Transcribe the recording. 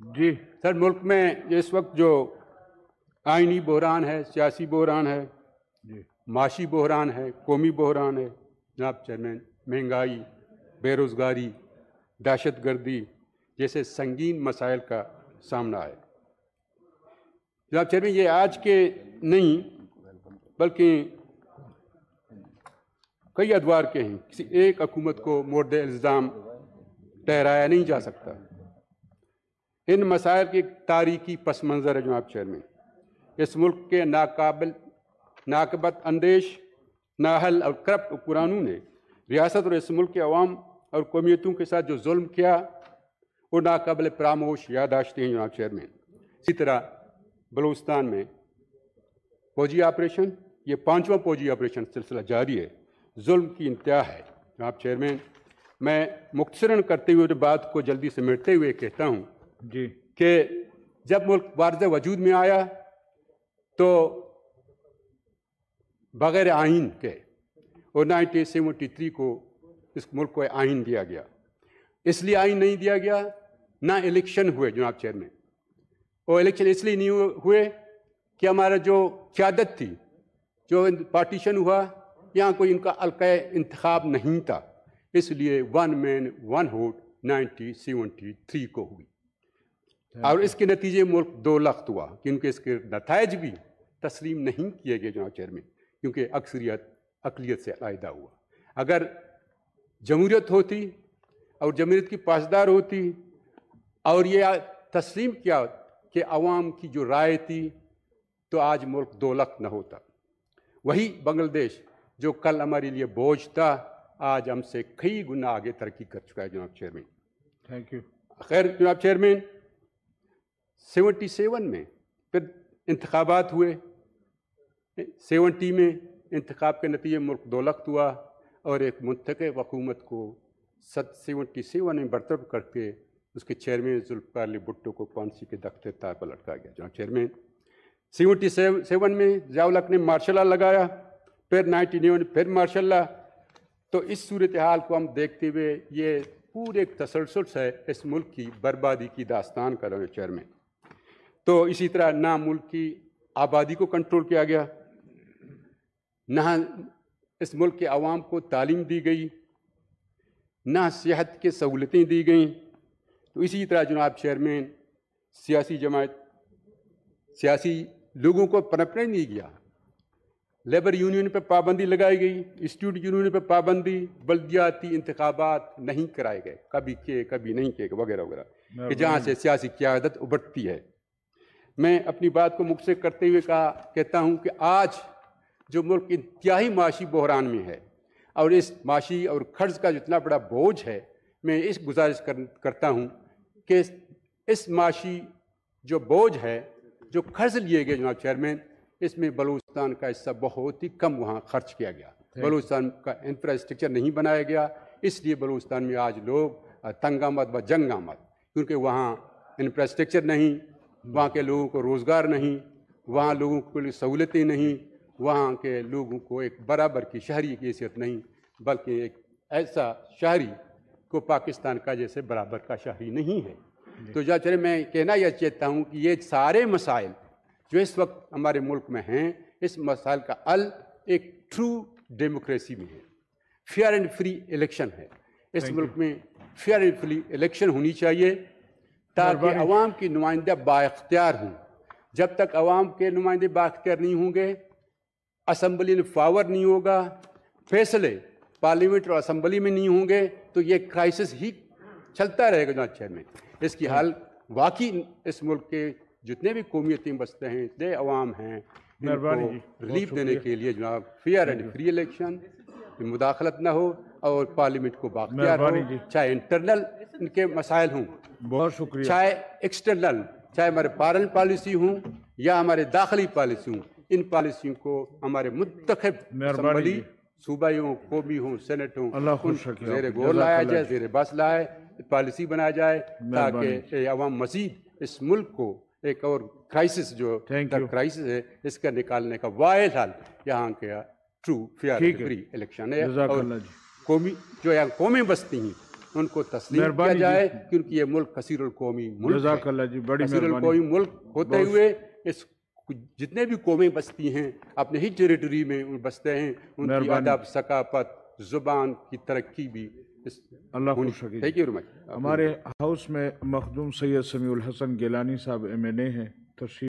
جی سر، ملک میں اس وقت جو آئینی بحران ہے، سیاسی بحران ہے، جی معاشی بحران ہے، قومی بحران ہے جناب چیئرمین، مہنگائی، بے روزگاری، دہشت گردی جیسے سنگین مسائل کا سامنا ہے جناب چیئرمین۔ یہ آج کے نہیں بلکہ کئی ادوار کے ہیں، کسی ایک حکومت کو مورد الزام ٹھہرایا نہیں جا سکتا۔ ان مسائل کے ایک تاریخی پس منظر ہے جناب چیئرمین۔ اس ملک کے ناقابت اندیش، نااہل اور کرپٹ حکمرانوں نے ریاست اور اس ملک کے عوام اور قومیتوں کے ساتھ جو ظلم کیا وہ ناقابل فراموش یادداشتیں ہیں جناب چیئرمین۔ اسی طرح بلوچستان میں فوجی آپریشن، یہ 5واں فوجی آپریشن سلسلہ جاری ہے، ظلم کی انتہا ہے جناب چیئرمین۔ میں مختصراً کرتے ہوئے بات کو جلدی سمیٹتے ہوئے کہتا ہوں جی کہ جب ملک وارد وجود میں آیا تو بغیر آئین کے، اور 1973 کو اس ملک کو آئین دیا گیا۔ اس لیے آئین نہیں دیا گیا، نہ الیکشن ہوئے جناب چیئرمین۔ اور الیکشن اس لیے نہیں ہوئے کہ ہمارا جو قیادت تھی، جو پارٹیشن ہوا، یہاں کوئی ان کا حلقہ انتخاب نہیں تھا، اس لیے 1 مین 1 ووٹ 1973 کو ہوئی، اور اس کے نتیجے ملک 2 لخت ہوا، کیونکہ اس کے نتائج بھی تسلیم نہیں کیے گئے جناب چیئرمین، کیونکہ اکثریت اقلیت سے علیحدہ ہوا۔ اگر جمہوریت ہوتی اور جمہوریت کی پاسدار ہوتی اور یہ تسلیم کیا کہ عوام کی جو رائے تھی، تو آج ملک 2 لخت نہ ہوتا۔ وہی بنگلہ دیش جو کل ہمارے لیے بوجھ تھا، آج ہم سے کئی گنا آگے ترقی کر چکا ہے جناب چیئرمین۔ Thank you. خیر جناب چیئرمین، 77 میں پھر انتخابات ہوئے، 70 میں انتخاب کے نتیجے ملک 2 لخت ہوا، اور ایک منتخب حکومت کو 77 میں برطرف کر کے اس کے چیئرمین ذوالفقار علی بھٹو کو پھانسی کے تختے طار پر لٹکا گیا جناب چیئرمین۔ 77 میں ضیاء الحق نے مارشل لا لگایا، پھر 99 میں پھر مارشل لا۔ تو اس صورتحال کو ہم دیکھتے ہوئے یہ پورے ایک تسلسل ہے اس ملک کی بربادی کی داستان کا جناب چیئرمین۔ تو اسی طرح نہ ملک کی آبادی کو کنٹرول کیا گیا، نہ اس ملک کے عوام کو تعلیم دی گئی، نہ صحت کی سہولتیں دی گئیں۔ تو اسی طرح جناب چیئرمین سیاسی جماعت، سیاسی لوگوں کو پنپنے نہیں گیا، لیبر یونین پہ پابندی لگائی گئی، اسٹوڈنٹ یونین پہ پابندی، بلدیاتی انتخابات نہیں کرائے گئے، کبھی کیے کبھی نہیں کیے وغیرہ وغیرہ، کہ جہاں سے سیاسی قیادت ابھرتی ہے۔ میں اپنی بات کو مختصر کرتے ہوئے کہتا ہوں کہ آج جو ملک انتہائی معاشی بحران میں ہے، اور اس معاشی اور قرض کا جتنا بڑا بوجھ ہے، میں اس گزارش کرتا ہوں کہ اس معاشی جو بوجھ ہے، جو قرض لیے گئے جناب چیئرمین، اس میں بلوچستان کا حصہ بہت ہی کم وہاں خرچ کیا گیا۔ بلوچستان کا انفراسٹرکچر نہیں بنایا گیا، اس لیے بلوچستان میں آج لوگ تنگ آمد و جنگ آمد، کیونکہ وہاں انفراسٹرکچر نہیں، وہاں کے لوگوں کو روزگار نہیں، وہاں لوگوں کو لیے سہولتیں نہیں، وہاں کے لوگوں کو ایک برابر کی شہری کی حیثیت نہیں، بلکہ ایک ایسا شہری کو پاکستان کا جیسے برابر کا شہری نہیں ہے۔ تو چلے میں کہنا یہ چاہتا ہوں کہ یہ سارے مسائل جو اس وقت ہمارے ملک میں ہیں، اس مسائل کا حل ایک ٹرو ڈیموکریسی میں ہے، فیئر اینڈ فری الیکشن ہے۔ اس ملک میں فیئر اینڈ فری الیکشن ہونی چاہیے تاکہ عوام کی نمائندہ بااختیار ہوں۔ جب تک عوام کے نمائندے بااختیار نہیں ہوں گے، اسمبلی میں پاور نہیں ہوگا، فیصلے پارلیمنٹ اور اسمبلی میں نہیں ہوں گے، تو یہ کرائسس ہی چلتا رہے گا جناب چیئرمین۔ اس کی حل واقعی اس ملک کے جتنے بھی قومیتیں بستے ہیں، اتنے عوام ہیں، ان کو ریلیف دینے کے لیے جناب فیئر اینڈ فری الیکشن، مداخلت نہ ہو اور پارلیمنٹ کو بااختیار ہو، چاہے انٹرنل ان کے مسائل ہوں، بہت شکریہ، چاہے ایکسٹرنل، چاہے ہمارے فارن پالیسی ہوں یا ہمارے داخلی پالیسی ہوں، ان پالیسیوں کو ہمارے منتخب اسمبلی، صوبائی ہوں، قومی ہوں، سینٹ ہوں، ان زیر غور لایا جائے، زیر بحث لائے، پالیسی بنایا جائے، تاکہ عوام مزید اس ملک کو ایک اور کرائسس جو کرائسس ہے، اس کا نکالنے کا واحد حل یہاں کا ٹرو فیئر فری الیکشن ہے۔ اور قومی جو یہاں قومیں بستی ہیں، ان کو تسلیم کیا مہربانی جائے کیونکہ یہ ملک کثیر القومی ملک جزاک ہے. اللہ جی، بڑی کثیر مہربانی. القومی ملک ہوتے ہوئے اس جتنے بھی قومیں بستی ہیں اپنے ہی ٹیریٹری میں بستے ہیں، ان کی مہربانی. ادب، ثقافت، زبان کی ترقی بھی اللہ خوش رکھے. Thank you very much. ہمارے ہاؤس میں مخدوم سید سمیع الحسن گیلانی صاحب MNA ہیں، تشریف